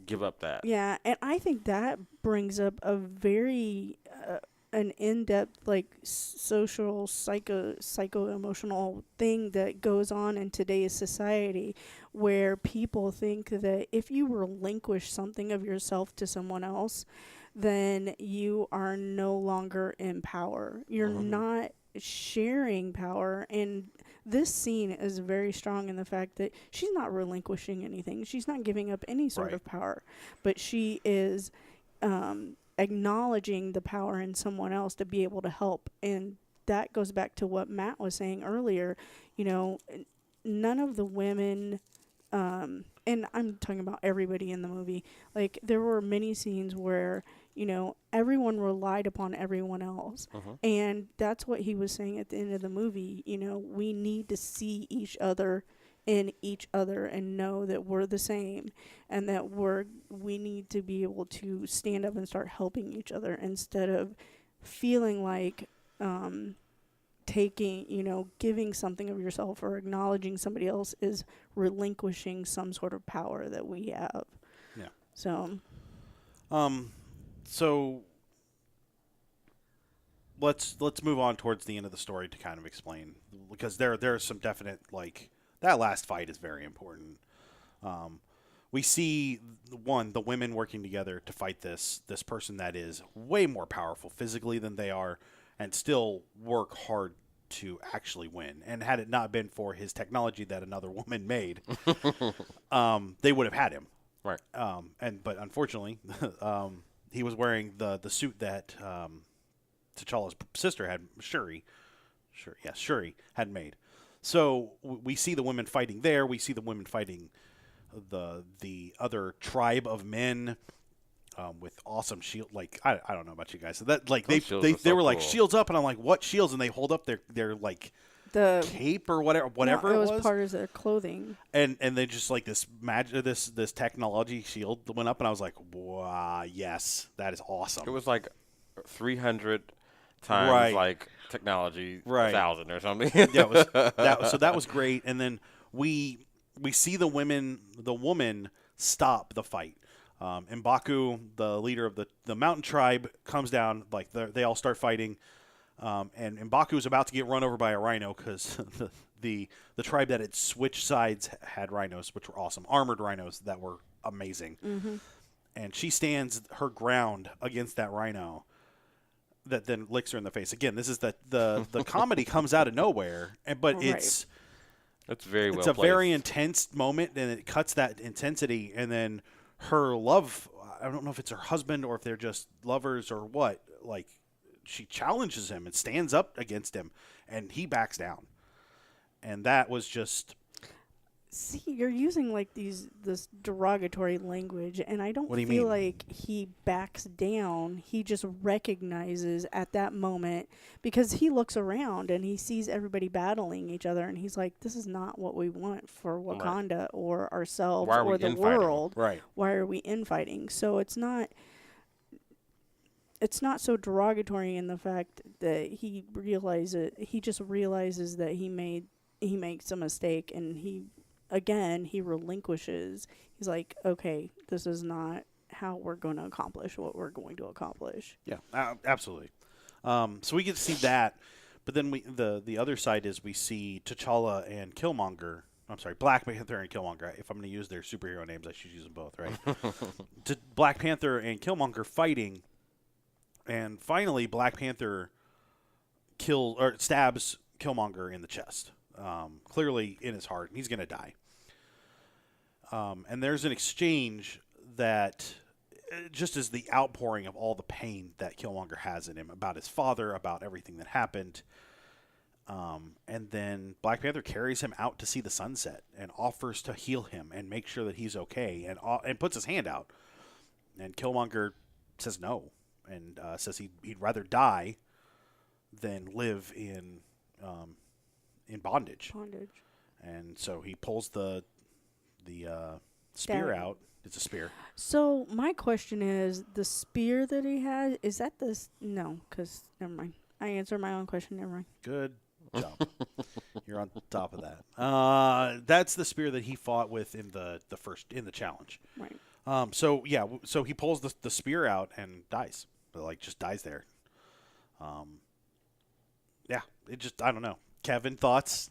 give up that. Yeah, and I think that brings up a very an in-depth social psycho-emotional thing that goes on in today's society, where people think that if you relinquish something of yourself to someone else, then you are no longer in power. You're not sharing power. And this scene is very strong in the fact that she's not relinquishing anything. She's not giving up any sort of power, but she is acknowledging the power in someone else to be able to help. And that goes back to what Matt was saying earlier. None of the women, and I'm talking about everybody in the movie, there were many scenes where everyone relied upon everyone else. And that's what he was saying at the end of the movie. We need to see each other in each other and know that we're the same, and that we need to be able to stand up and start helping each other, instead of feeling like giving something of yourself or acknowledging somebody else is relinquishing some sort of power that we have. Yeah. So So let's move on towards the end of the story to kind of explain, because there are some definite, that last fight is very important. We see the women working together to fight this person that is way more powerful physically than they are, and still work hard to actually win. And had it not been for his technology that another woman made, they would have had him. Right. But unfortunately, he was wearing the suit that T'Challa's sister had, Shuri had made. So we see the women fighting there. We see the women fighting the other tribe of men with awesome shield. I don't know about you guys. So that they were like, cool. shields up, and I'm like, what shields? And they hold up their the cape or whatever it it was part of their clothing. And they just this magic, this technology shield went up, and I was like, wow, yes, that is awesome. It was 300 times Right. Technology, Right. 1,000 or something. Yeah, that was great. And then we see the woman stop the fight. M'Baku, the leader of the mountain tribe, comes down. They all start fighting, and M'Baku is about to get run over by a rhino, because the tribe that had switched sides had rhinos, which were awesome, armored rhinos that were amazing. And she stands her ground against that rhino that then licks her in the face. Again, this is the comedy comes out of nowhere, but Right. it's very well it's a placed. very intense moment, and it cuts that intensity. And then her love, I don't know if it's her husband or if they're just lovers or what, she challenges him and stands up against him, and he backs down. And that was just... See, you're using this derogatory language, and I don't What do you feel mean? like he backs down. He just recognizes at that moment, because he looks around and he sees everybody battling each other, and he's like, this is not what we want for Wakanda or ourselves Why are we or the infighting? world. Right. Why are we infighting? So it's not so derogatory in the fact that he just realizes that he makes a mistake, and he relinquishes. He's like, okay, this is not how we're going to accomplish what we're going to accomplish. Yeah, absolutely. So we get to see that, but then the other side is we see T'Challa and Killmonger I'm sorry, Black Panther and Killmonger. If I'm going to use their superhero names, I should use them both, right? To Black Panther and Killmonger fighting, and finally Black Panther stabs Killmonger in the chest, clearly in his heart, and he's going to die. And there's an exchange that just is the outpouring of all the pain that Killmonger has in him about his father, about everything that happened. And then Black Panther carries him out to see the sunset and offers to heal him and make sure that he's okay, and puts his hand out. And Killmonger says no, and says he'd rather die than live in bondage. And so he pulls the spear out. It's a spear. So my question is, the spear that he has, is that no, because never mind. I answered my own question. Never mind. Good job. You're on top of that. That's the spear that he fought with in the challenge. Right. So he pulls the spear out and dies. But just dies there. Yeah, I don't know. Kevin, thoughts?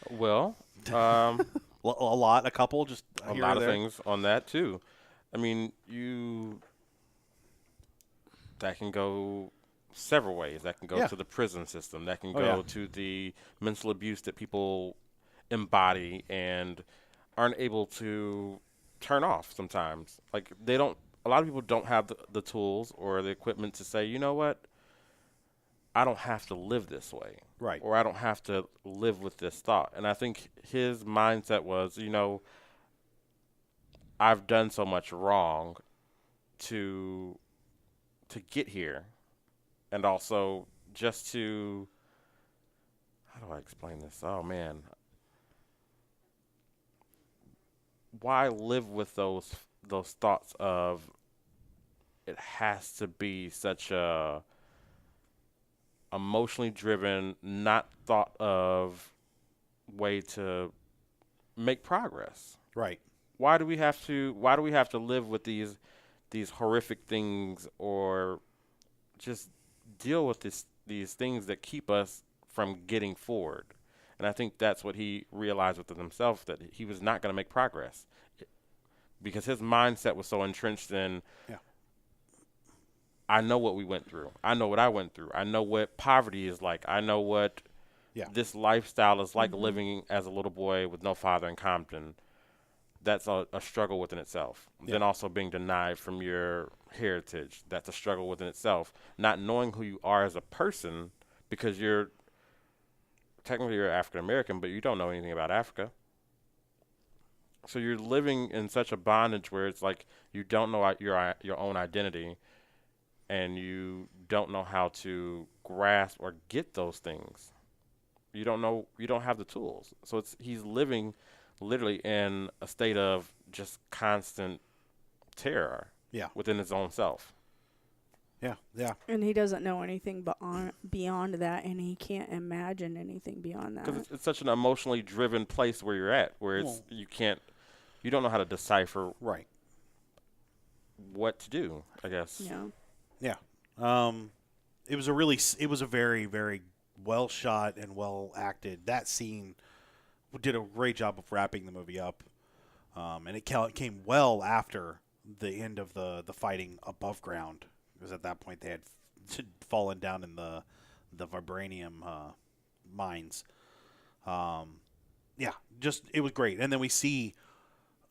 Well, a couple, just a here lot or of there. things on that too. I mean, that can go several ways. That can go to the prison system. That can go to the mental abuse that people embody and aren't able to turn off sometimes. Like a lot of people don't have the tools or the equipment to say, you know what, I don't have to live this way. Right. Or I don't have to live with this thought. And I think his mindset was, I've done so much wrong to get here. And also just to, how do I explain this? Oh, man. Why live with those thoughts of it has to be such a emotionally driven, not thought of way to make progress? Right. Why do we have to live with these horrific things, or just deal with these things that keep us from getting forward? And I think that's what he realized within himself, that he was not going to make progress because his mindset was so entrenched in, I know what we went through. I know what I went through. I know what poverty is like. I know what this lifestyle is like, living as a little boy with no father in Compton. That's a struggle within itself. Then also being denied from your heritage. That's a struggle within itself. Not knowing who you are as a person, because you're African American, but you don't know anything about Africa. So you're living in such a bondage where it's like you don't know your own identity, and you don't know how to grasp or get those things. You don't have the tools. So he's living literally in a state of just constant terror within his own self. Yeah. And he doesn't know anything beyond that, and he can't imagine anything beyond that. Because it's such an emotionally driven place where you're at, where you don't know how to decipher what to do, I guess. Yeah. It was a very, very well shot and well acted. That scene did a great job of wrapping the movie up. And it came well after the end of the fighting above ground, because at that point they had fallen down in the vibranium mines. It was great. And then we see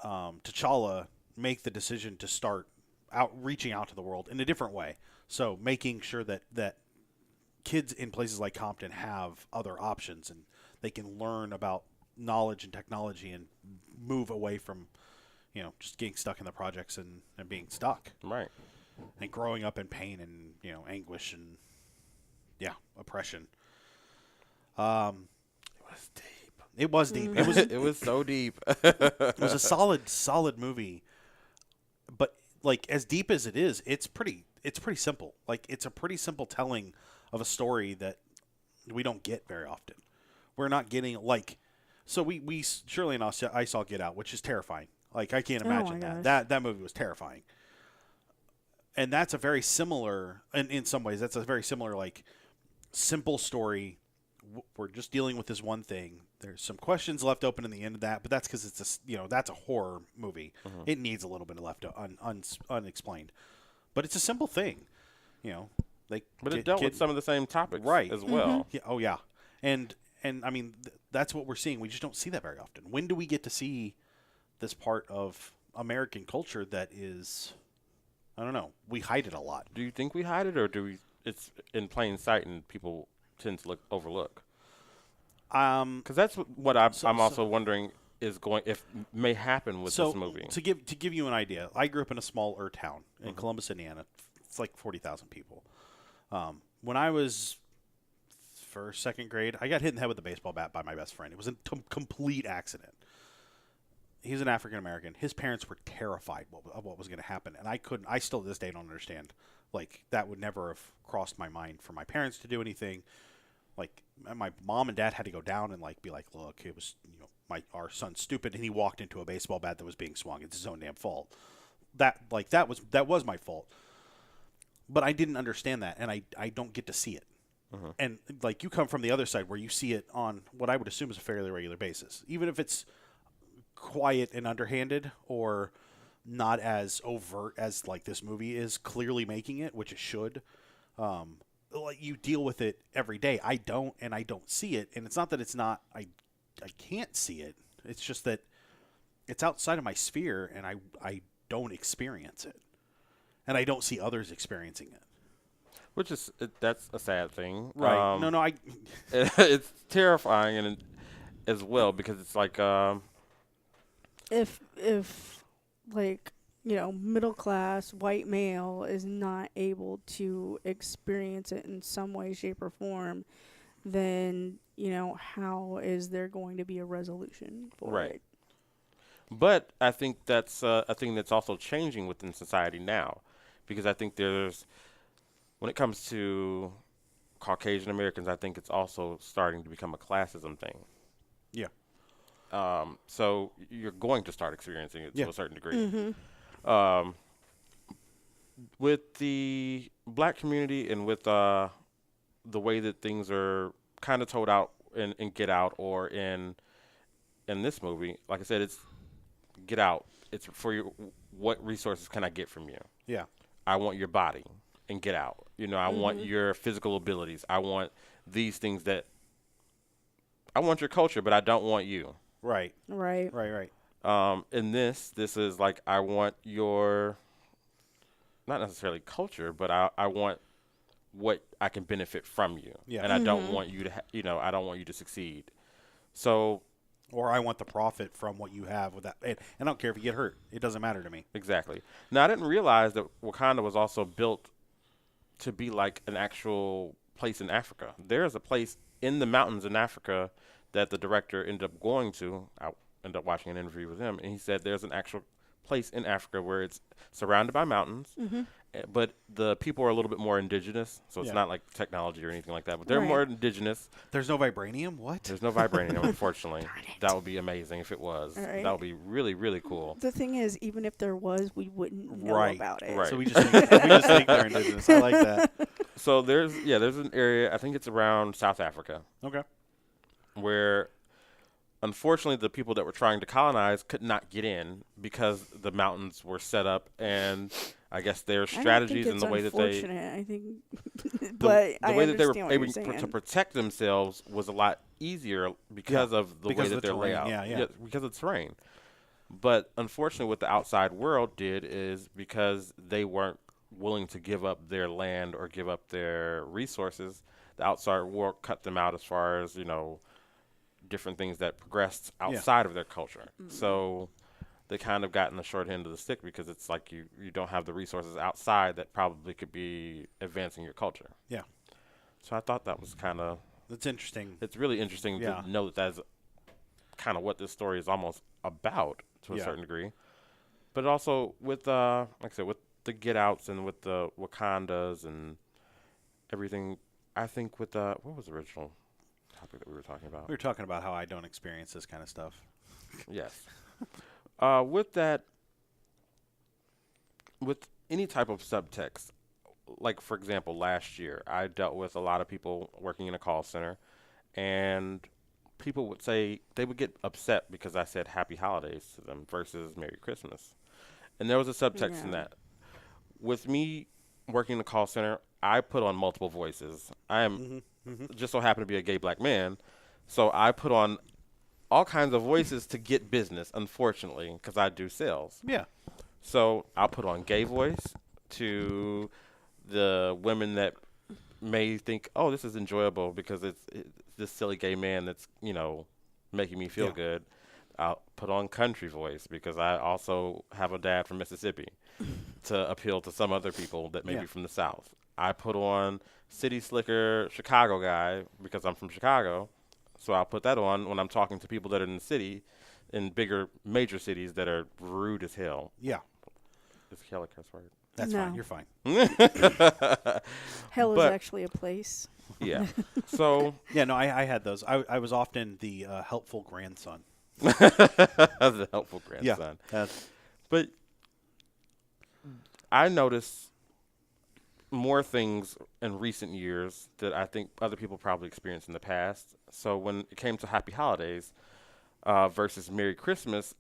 T'Challa make the decision to start reaching out to the world in a different way. So making sure that kids in places like Compton have other options, and they can learn about knowledge and technology and move away from, just getting stuck in the projects and being stuck. Right. And growing up in pain and, anguish and, oppression. It was deep. It was deep. Mm-hmm. It was so deep. It was a solid movie. But, as deep as it is, it's pretty simple. It's a pretty simple telling of a story that we don't get very often. We're not getting, so we Shirley and I saw Get Out, which is terrifying. I can't imagine that. That movie was terrifying. And that's a very similar, and in some ways, that's a very similar, simple story we're just dealing with this one thing. There's some questions left open in the end of that, but that's because that's a horror movie. It needs a little bit left unexplained, but it's a simple thing, But it dealt with some of the same topics, right, as well. Yeah, oh yeah, and I mean that's what we're seeing. We just don't see that very often. When do we get to see this part of American culture that is, I don't know, we hide it a lot. Do you think we hide it, or it's in plain sight and people tend to overlook? Because that's what I'm also wondering may happen with this movie. To give you an idea, I grew up in a smaller town in Columbus, Indiana. It's like 40,000 people. When I was first, second grade, I got hit in the head with a baseball bat by my best friend. It was a complete accident. He's an African American. His parents were terrified of what was going to happen, and I still to this day don't understand. Like, that would never have crossed my mind for my parents to do anything. Like, my mom and dad had to go down and be like, look, it was our son's stupid, and he walked into a baseball bat that was being swung. It's his own damn fault. That was my fault. But I didn't understand that, and I don't get to see it. And you come from the other side where you see it on what I would assume is a fairly regular basis, even if it's quiet and underhanded or not as overt as this movie is clearly making it, which it should. You deal with it every day. I don't see it, and it's not that it's not I can't see it. It's just that it's outside of my sphere, and I don't experience it, and I don't see others experiencing it. Which is that's a sad thing, right? It's terrifying and as well because it's like if middle class white male is not able to experience it in some way, shape, or form, then how is there going to be a resolution for it? But I think that's a thing that's also changing within society now, because I think when it comes to Caucasian Americans, I think it's also starting to become a classism thing. Yeah. So you're going to start experiencing it to a certain degree. With the black community and with the way that things are kind of told out in Get Out or in this movie, like I said, it's Get Out. It's for you. What resources can I get from you? Yeah. I want your body and Get Out. I want your physical abilities. I want these things that I want your culture, but I don't want you. Right. In this is like, I want your, not necessarily culture, but I want what I can benefit from you. Yeah. And I don't want you to, I don't want you to succeed. So. Or I want the profit from what you have with that. And I don't care if you get hurt. It doesn't matter to me. Exactly. Now, I didn't realize that Wakanda was also built to be like an actual place in Africa. There's a place in the mountains in Africa that the director ended up going to. I ended up watching an interview with him, and he said there's an actual place in Africa where it's surrounded by mountains, but the people are a little bit more indigenous, so it's not like technology or anything like that, but they're more indigenous. There's no vibranium? What? There's no vibranium, unfortunately. That would be amazing if it was. Right. That would be really, really cool. The thing is, even if there was, we wouldn't know about it. Right. So we just think they're indigenous. I like that. So there's an area, I think it's around South Africa. Okay. Where unfortunately the people that were trying to colonize could not get in because the mountains were set up, and I guess their strategies and the way that they I think the way that they were able to to protect themselves was a lot easier because of the way that they're laid out. Yeah, because of the terrain. But unfortunately what the outside world did is, because they weren't willing to give up their land or give up their resources, the outside world cut them out as far as, different things that progressed outside of their culture. So they kind of got in the short end of the stick, because it's like you don't have the resources outside that probably could be advancing your culture. Yeah. So I thought that was that's interesting. It's really interesting to know that that's kind of what this story is almost about to a certain degree. But also with, like I said, with the Get Outs and with the Wakandas and everything, I think with what was the original topic that we were talking about? We were talking about how I don't experience this kind of stuff. Yes. With that, with any type of subtext, like, for example, last year, I dealt with a lot of people working in a call center, and people would say they would get upset because I said Happy Holidays to them versus Merry Christmas. And there was a subtext in Yeah. that. With me working in the call center, I put on multiple voices. I am just so happen to be a gay black man, so I put on all kinds of voices to get business, unfortunately, because I do sales. Yeah. So I'll put on gay voice to the women that may think, oh, this is enjoyable because it's this silly gay man that's, making me feel Yeah. good. I'll put on country voice because I also have a dad from Mississippi to appeal to some other people that may Yeah. be from the South. I put on city slicker Chicago guy because I'm from Chicago. So I'll put that on when I'm talking to people that are in the city, in bigger major cities that are rude as hell. Yeah. Is hell a curse word? That's No. fine. You're fine. Hell is But- actually a place. Yeah. So Yeah, no, I had those. I was often the helpful grandson. the helpful grandson. Yeah. But I noticed more things in recent years that I think other people probably experienced in the past. So when it came to Happy Holidays versus Merry Christmas,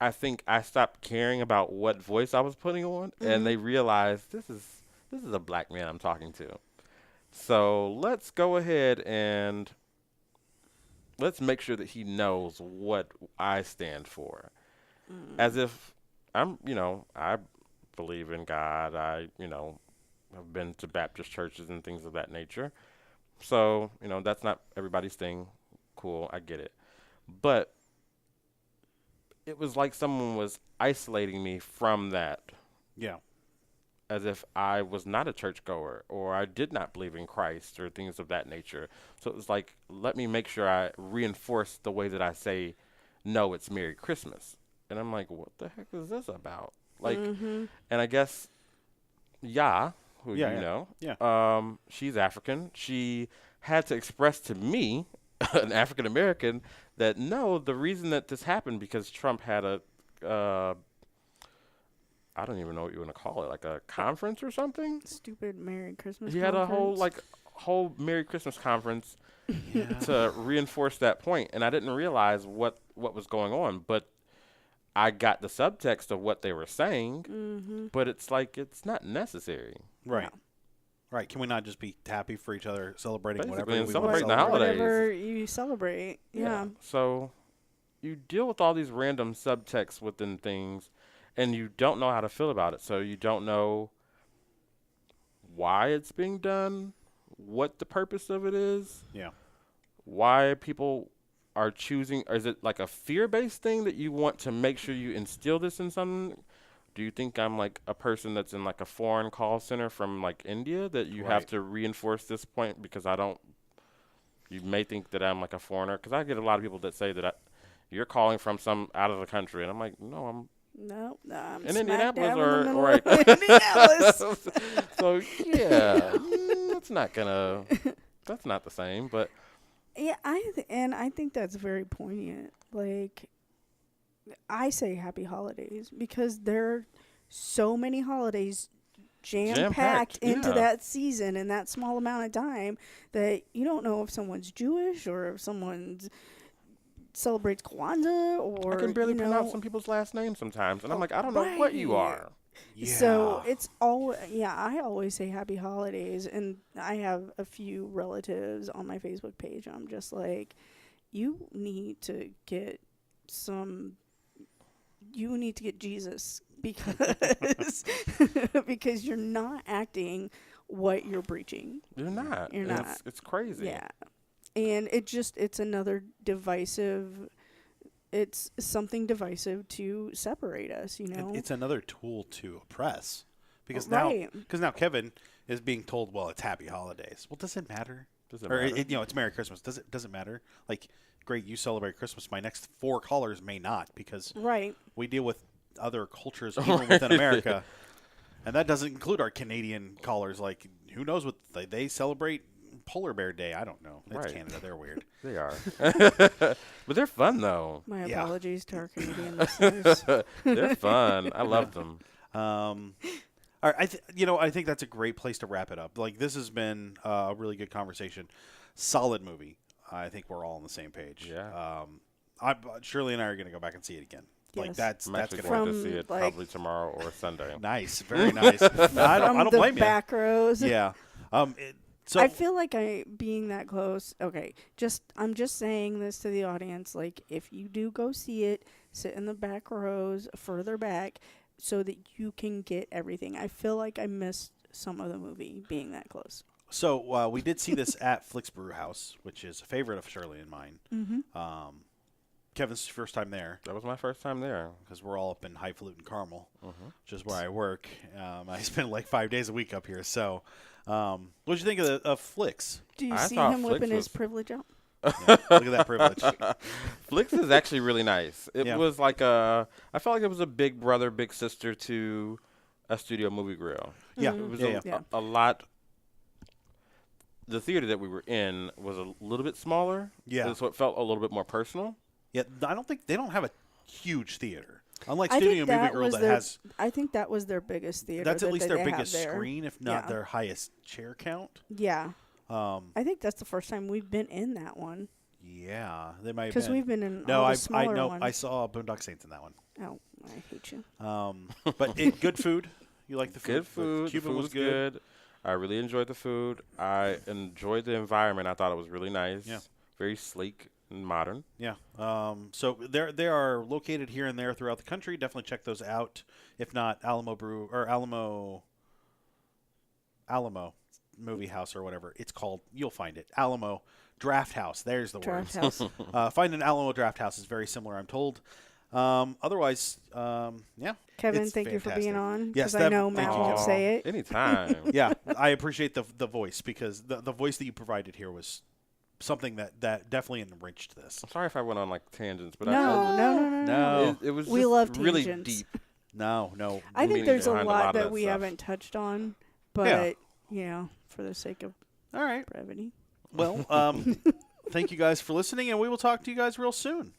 I think I stopped caring about what voice I was putting on, and they realized this is a black man I'm talking to. So let's go ahead and let's make sure that he knows what I stand for. As if I believe in God. I've been to Baptist churches and things of that nature. So, that's not everybody's thing. Cool, I get it. But it was like someone was isolating me from that, Yeah. as if I was not a churchgoer or I did not believe in Christ or things of that nature. So it was like, let me make sure I reinforce the way that I say, no, it's Merry Christmas. And I'm like, what the heck is this about? Like, and I guess, who Yeah, you yeah. know, Yeah. she's African. She had to express to me, an African American, that no, the reason that this happened because Trump had a, I don't even know what you want to call it, like a conference or something. Stupid Merry Christmas. He had a conference. whole Merry Christmas conference Yeah. to reinforce that point, and I didn't realize what was going on, but I got the subtext of what they were saying, but it's like it's not necessary. Right. No. Right. Can we not just be happy for each other, celebrating Basically, whatever and we celebrating want the to celebrate? holidays. Whatever you celebrate. Yeah. So you deal with all these random subtexts within things, and you don't know how to feel about it. So you don't know why it's being done, what the purpose of it is, Yeah. why people are choosing. Or is it like a fear-based thing that you want to make sure you instill this in someone? Do you think I'm like a person that's in like a foreign call center from like India that you have Right. to reinforce this point because I don't? You may think that I'm like a foreigner because I get a lot of people that say that you're calling from some out of the country, and I'm like, no, I'm No, I'm in smack Indianapolis dab in the or middle right. of Indianapolis. So yeah, that's not the same. But Yeah, I think that's very poignant. Like, I say Happy Holidays because there are so many holidays jam-packed Jam-packed, into yeah. that season in that small amount of time that you don't know if someone's Jewish or if someone's celebrates Kwanzaa or I can barely you know, pronounce some people's last names sometimes, and I'm like, I don't know what you Right. are. Yeah. So it's all I always say Happy Holidays, and I have a few relatives on my Facebook page. I'm just like, you need to get Jesus because because you're not acting what you're preaching. You're not. You're And not. It's crazy. Yeah, and it's another divisive. It's something divisive to separate us, you know. It's another tool to oppress because Right. now Kevin is being told, well, it's Happy Holidays. Well, does it matter? Doesn't Or matter. it's Merry Christmas. Does it matter? Like, great, you celebrate Christmas. My next 4 callers may not because Right. we deal with other cultures even within America, and that doesn't include our Canadian callers. Like, who knows what they celebrate? Polar Bear Day. I don't know. It's Right. Canada. They're weird. They are. But they're fun though. My Yeah. apologies to our Canadian listeners. They're fun. I love them. All right, I think that's a great place to wrap it up. Like, this has been a really good conversation. Solid movie. I think we're all on the same page. Yeah. Shirley and I are going to go back and see it again. Like Yes. that's I'm that's actually going going to to see it like- probably tomorrow or Sunday. nice, very nice. I don't the blame you. back rows. Yeah. So I feel like being that close. Okay, I'm just saying this to the audience. Like, if you do go see it, sit in the back rows, further back, so that you can get everything. I feel like I missed some of the movie being that close. So we did see this at Flicks Brew House, which is a favorite of Shirley and mine. Mm-hmm. Kevin's first time there That was my first time there. because we're all up in Highfalutin Carmel, which is where I work. I spend like 5 days a week up here. So, what did you think of Flicks? Do you I see thought him Flicks whipping his was- privilege out? Yeah, look at that privilege. Flicks is actually really nice. It Yeah. was like I felt like it was a big brother, big sister to a studio movie grill. Yeah, Mhm. It was yeah. a lot. The theater that we were in was a little bit smaller. Yeah. So it felt a little bit more personal. Yeah, I don't think they don't have a huge theater. Unlike I Studio think Movie that Grill was that their. has I think that was their biggest theater. that's at that least they their have biggest there. screen, if not Yeah. their highest chair count. Yeah, I think that's the first time we've been in that one Yeah, they might have because been. we've been in no, all the I smaller know ones. I saw Boondock Saints in that one. Oh, I hate you. But good food. You like the food? Good food. The Cuban food was good. I really enjoyed the food. I enjoyed the environment. I thought it was really nice. Yeah. Very sleek and modern. Yeah. So they are located here and there throughout the country. Definitely check those out. If not, Alamo Movie House or whatever it's called, you'll find it. Alamo Draft House. There's the Draft words. House. Find an Alamo Draft House is very similar, I'm told. Otherwise, yeah. Kevin, it's thank you for being fantastic. on. Yes, Because I know thank Matt you, won't Kevin. say it. Anytime. Yeah, I appreciate the voice because the voice that you provided here was something that definitely enriched this. I'm sorry if I went on like tangents, but No. it was We just love really tangents. deep. No. I think meaning there's a behind a lot lot of that that we stuff. haven't touched on, but Yeah. you know, for the sake of All right. brevity. Well, thank you guys for listening, and we will talk to you guys real soon.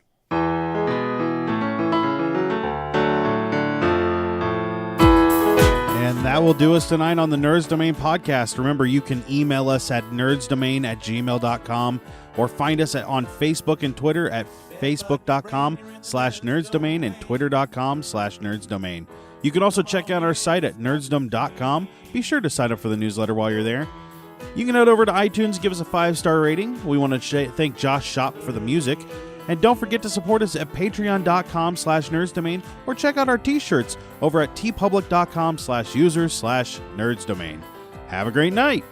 And that will do us tonight on the Nerds Domain podcast. Remember, you can email us at nerdsdomain@gmail.com or find us on Facebook and Twitter at facebook.com/nerdsdomain and twitter.com/nerdsdomain. You can also check out our site at nerdsdom.com. Be sure to sign up for the newsletter while you're there. You can head over to iTunes and give us a 5-star rating. We want to thank Josh Shop for the music. And don't forget to support us at patreon.com/nerdsdomain or check out our t-shirts over at tpublic.com/users/nerdsdomain. Have a great night.